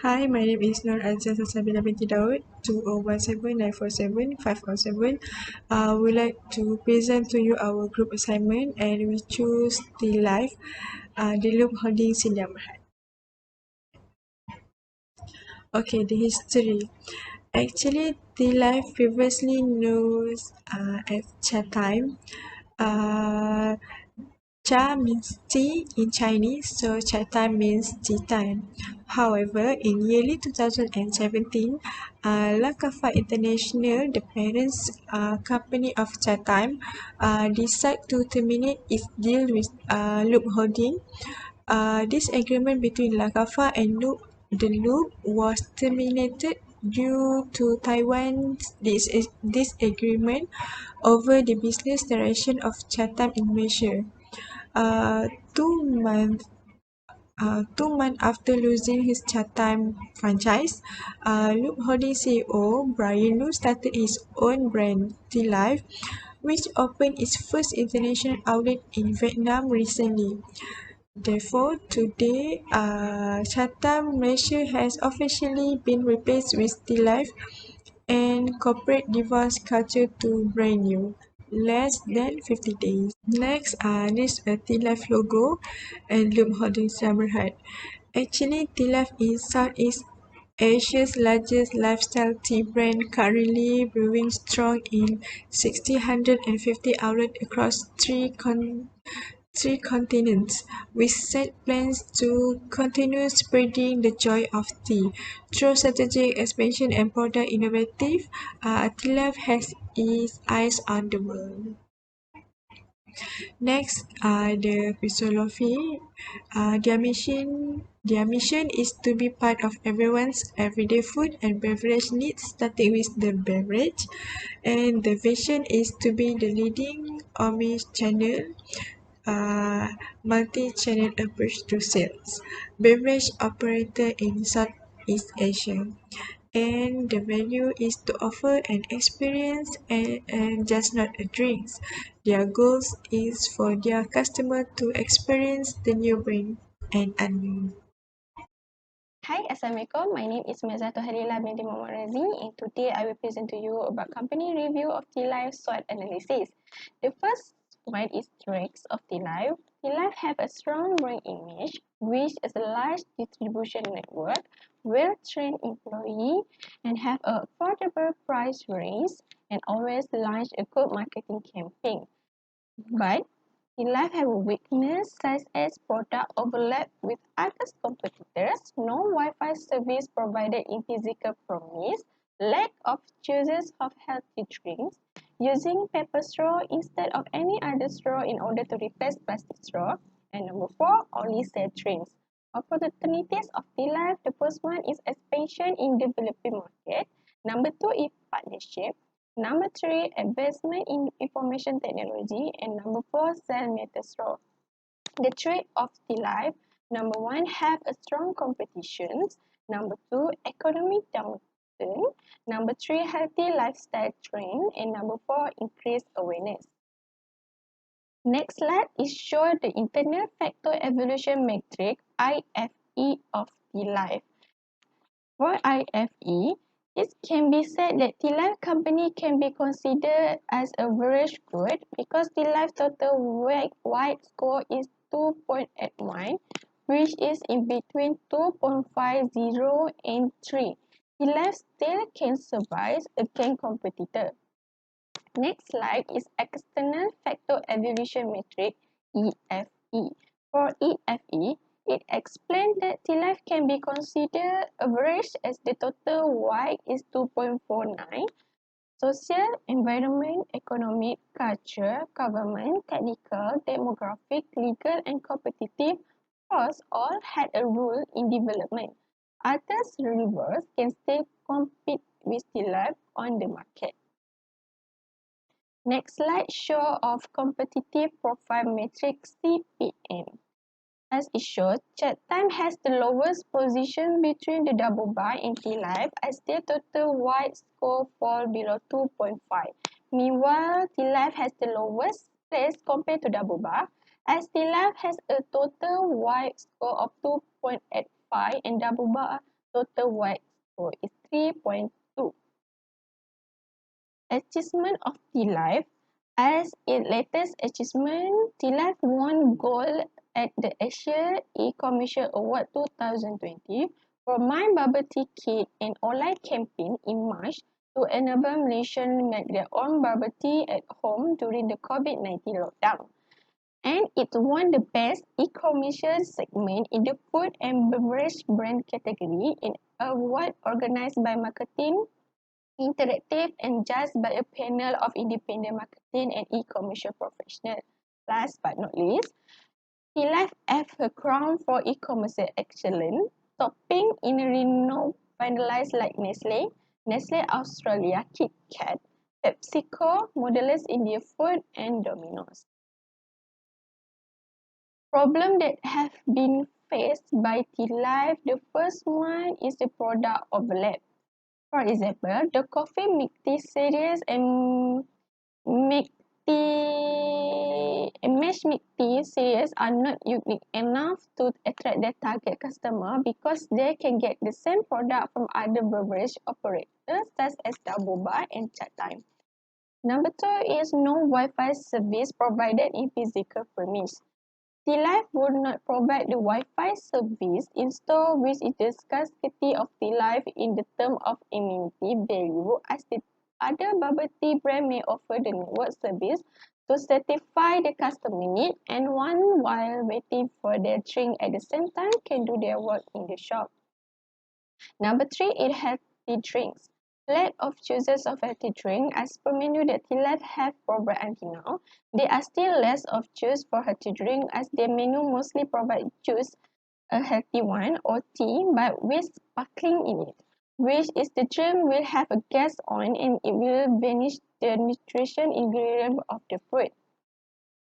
Hi, my name is Nur Azza Sabila binti Daud, 2017947507. We'd like to present to you our group assignment and we choose Tealive, the Loop Holding Sdn Bhd. Okay, the history. Actually, Tealive previously known as Chatime. Uh, Cha means tea in Chinese, so chat time means tea time. However, in yearly 2017, Lakafa International, the parents company of chat time, decided to terminate its deal with Loop Holding. This agreement between Lakafa and the Loop was terminated due to Taiwan's disagreement over the business direction of Chatham in Malaysia. Uh, 2 months 2 months after losing his Chatham franchise, Loop Holding CEO Brian Lu started his own brand, Tealive, which opened its first international outlet in Vietnam recently. Therefore, today, Chatham Malaysia has officially been replaced with Tealive and corporate divorce culture to brand new. Less than 50 days. Next, this Tealive logo and Loop Holding Summerhead. Actually, Tealive is Southeast Asia's largest lifestyle tea brand, currently brewing strong in 650 outlets across three continents. We set plans to continue spreading the joy of tea. Through strategic expansion and product innovative, Tealive has its eyes on the world. Next, the philosophy. Their mission is to be part of everyone's everyday food and beverage needs, starting with the beverage. And the vision is to be the leading omni-channel, uh, multi-channel approach to sales, beverage operator in Southeast Asia. And the value is to offer an experience and just not a drinks. Their goals is for their customer to experience the new brand and unknown. Hi, Assalamualaikum. My name is Mazatu Halila binti Muhammad Razi, and today I will present to you about company review of Tealive SWOT analysis. The first one is strengths of Tealive. Tealive have a strong brand image, which is a large distribution network, well-trained employee, and have a affordable price range, and always launch a good marketing campaign. But Tealive have a weakness such as product overlap with other competitors, no Wi-Fi service provided in physical promise, lack of choices of healthy drinks, using paper straw instead of any other straw in order to replace plastic straw, and number 4, only sell drinks. Opportunities of Tealive, the first one is expansion in developing market, number 2 is partnership, number 3, advancement in information technology. And number 4, cell metal straw. The trade of Tealive, number 1, have a strong competition. Number 2, economic downturn. Number 3, healthy lifestyle trend. And number 4, increased awareness. Next slide is show the internal factor evolution matrix IFE of Tealive. For IFE, it can be said that Tealive company can be considered as average good because Tealive total white score is 2.81, which is in between 2.50 and 3. Tealive still can survive against competitor. Next slide is external factor evaluation matrix EFE. For EFE, it explains that Tealive can be considered average as the total Y is 2.49. Social, environment, economic, culture, government, technical, demographic, legal, and competitive force all had a role in development. Others rivals can still compete with Tealive on the market. Next slide show of competitive profile matrix CPM. As it shows, chat time has the lowest position between the double bar and Tealive as their total white score fall below 2.5. Meanwhile, Tealive has the lowest place compared to double bar as Tealive has a total white score of 2.85 and double bar total wide score is 3.2. Achievement of Tealive. As its latest achievement, Tealive won gold at the Asia E-Commercial Award 2020 for My Bubble Tea Kit, an online campaign in March to enable Malaysians make their own bubble tea at home during the COVID-19 lockdown. And it won the Best E-Commercial segment in the Food and Beverage Brand category in an award organized by Marketing Interactive and judged by a panel of independent marketing and e-commerce professionals. Last but not least, Tealive have her crown for e-commerce excellence, topping in a renowned finalists like Nestle, Nestle Australia, Kit Kat, PepsiCo, Mondelez India Food, and Domino's. Problems that have been faced by Tealive, the first one is the product overlap. For example, the coffee milk tea series and milk tea and mashed milk tea series are not unique enough to attract their target customer because they can get the same product from other beverage operators such as Boba and Chat Time. Number two is no Wi-Fi service provided in physical premise. Tealive would not provide the Wi-Fi service in store, which is the scarcity of Tealive in the term of amenity value, as the other bubble tea brand may offer the network service to satisfy the customer need, and one while waiting for their drink at the same time can do their work in the shop. Number three, it healthy drinks. Lack of choices of healthy drink as per menu that Tealive have provided until now. There are still less of choice for healthy drink as their menu mostly provide choose a healthy one or tea but with sparkling in it, which is the drink will have a gas on and it will vanish the nutrition ingredient of the fruit.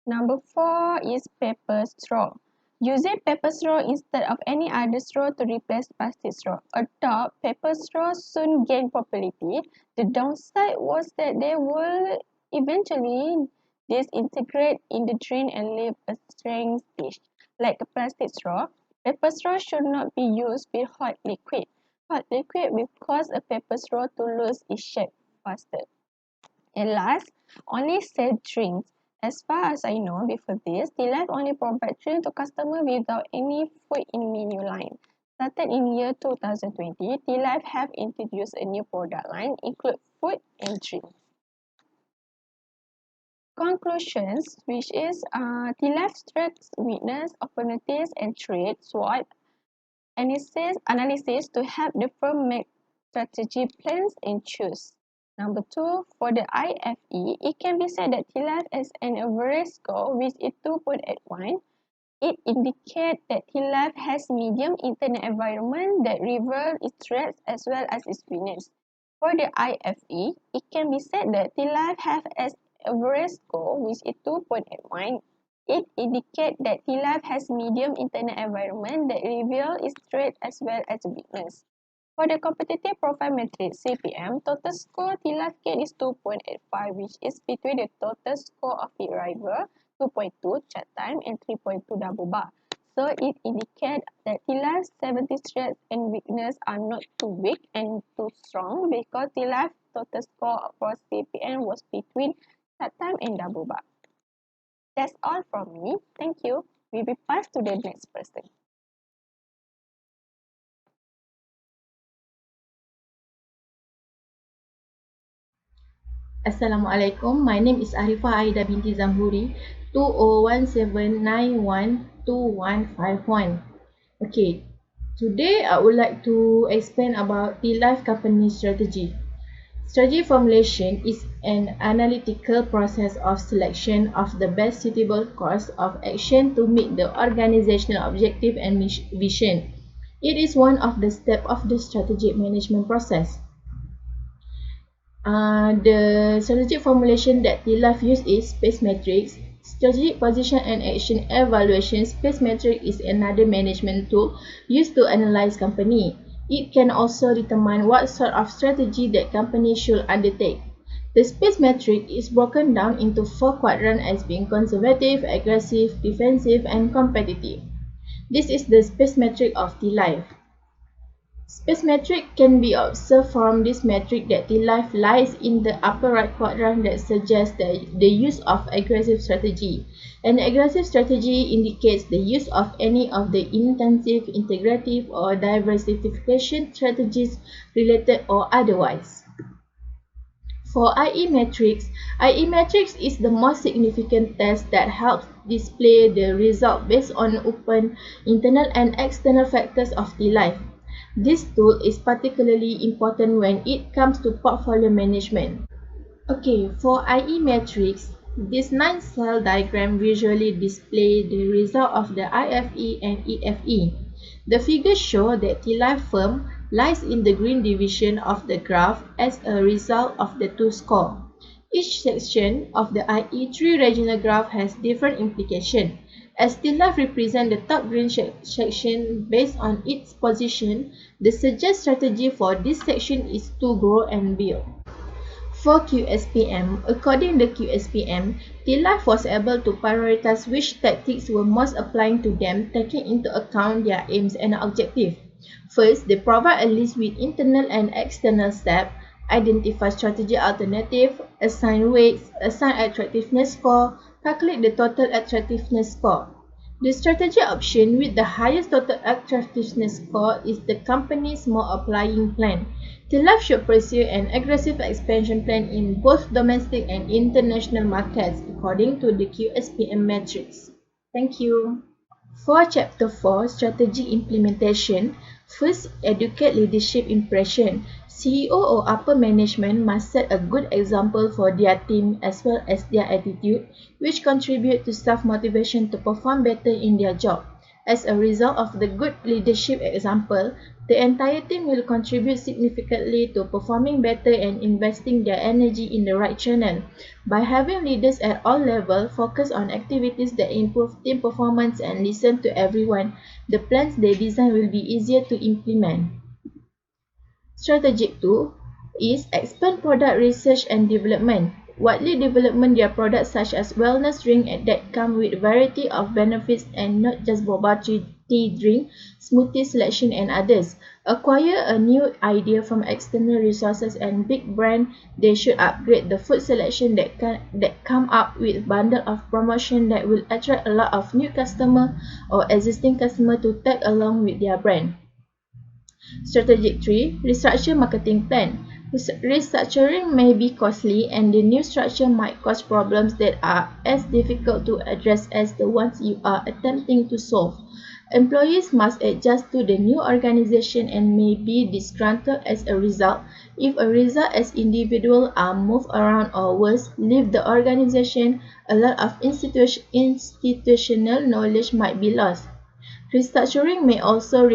Number four is paper straw. Using paper straw instead of any other straw to replace plastic straw. Adopt paper straw soon gain popularity. The downside was that they will eventually disintegrate in the drain and leave a strange dish. Like a plastic straw, paper straw should not be used with hot liquid. Hot liquid will cause a paper straw to lose its shape faster. And last, only sell drinks. As far as I know, before this, Tealive only provide drink to customer without any food in menu line. Started in year 2020, Tealive have introduced a new product line, include food and drinks. Conclusions, which is Tealive strengths, weakness, opportunities, and threats, SWOT analysis to help the firm make strategy plans and choose. Number two, for the IFE, it can be said that Tealive has an average score which is 2.81. It indicates that Tealive has medium internet environment that reveals its strengths as well as its weakness. For the IFE, it can be said that Tealive has an average score which is 2.81. It indicates that Tealive has medium internet environment that reveals its strengths as well as weakness. For the competitive profile matrix CPM, total score Tealive get is 2.85, which is between the total score of the rival 2.2 chat time and 3.2 double bar. So it indicates that Tealive's 70 strengths and weakness are not too weak and too strong because Tealive's total score for CPM was between chat time and double bar. That's all from me. Thank you. We will pass to the next person. Assalamualaikum. My name is Arifah Aida binti Zamhuri, 2017912151. Okay, today I would like to explain about Tealive company strategy. Strategy formulation is an analytical process of selection of the best suitable course of action to meet the organizational objective and vision. It is one of the steps of the strategic management process. The strategic formulation that Tealive use is space matrix. Strategic position and action evaluation. Space matrix is another management tool used to analyze company. It can also determine what sort of strategy that company should undertake. The space matrix is broken down into 4 quadrants as being conservative, aggressive, defensive, and competitive. This is the space matrix of Tealive. Space metric can be observed from this metric that Tealive lies in the upper right quadrant that suggests the use of aggressive strategy. An aggressive strategy indicates the use of any of the intensive, integrative, or diversification strategies related or otherwise. For IE matrix is the most significant test that helps display the result based on open internal and external factors of Tealive. This tool is particularly important when it comes to portfolio management. Okay, for IE matrix, this 9-cell diagram visually displays the result of the IFE and EFE. The figures show that Tealive firm lies in the green division of the graph as a result of the two score. Each section of the IE3 regional graph has different implications. As Tealive represents the top green section based on its position, the suggested strategy for this section is to grow and build. For QSPM, according to QSPM, Tealive was able to prioritize which tactics were most applying to them, taking into account their aims and objectives. First, they provide a list with internal and external steps, identify strategy alternative, assign weights, assign attractiveness score, calculate the total attractiveness score. The strategy option with the highest total attractiveness score is the company's more applying plan. Tealive should pursue an aggressive expansion plan in both domestic and international markets according to the QSPM metrics. Thank you. For Chapter 4, Strategy Implementation, first, educate leadership impression. CEO or upper management must set a good example for their team as well as their attitude, which contribute to staff motivation to perform better in their job. As a result of the good leadership example, the entire team will contribute significantly to performing better and investing their energy in the right channel. By having leaders at all levels focus on activities that improve team performance and listen to everyone, the plans they design will be easier to implement. Strategic 2 is expand product research and development. Widely development their products such as wellness drink that come with variety of benefits and not just boba tea drink, smoothie selection and others. Acquire a new idea from external resources and big brand. They should upgrade the food selection that come up with bundle of promotion that will attract a lot of new customer or existing customer to tag along with their brand. Strategic 3. Restructure marketing plan. Restructuring may be costly and the new structure might cause problems that are as difficult to address as the ones you are attempting to solve. Employees must adjust to the new organization and may be disgruntled as a result. If a result as individuals are moved around or worse, leave the organization, a lot of institutional knowledge might be lost. Restructuring may also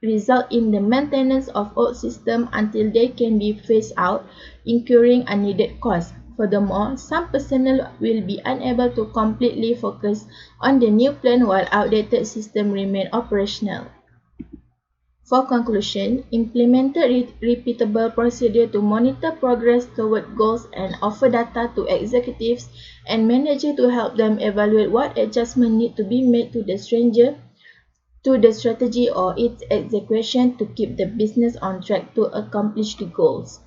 result in the maintenance of old systems until they can be phased out, incurring unneeded costs. Furthermore, some personnel will be unable to completely focus on the new plan while outdated systems remain operational. For conclusion, implement a repeatable procedure to monitor progress toward goals and offer data to executives and managers to help them evaluate what adjustments need to be made to the strategy or its execution to keep the business on track to accomplish the goals.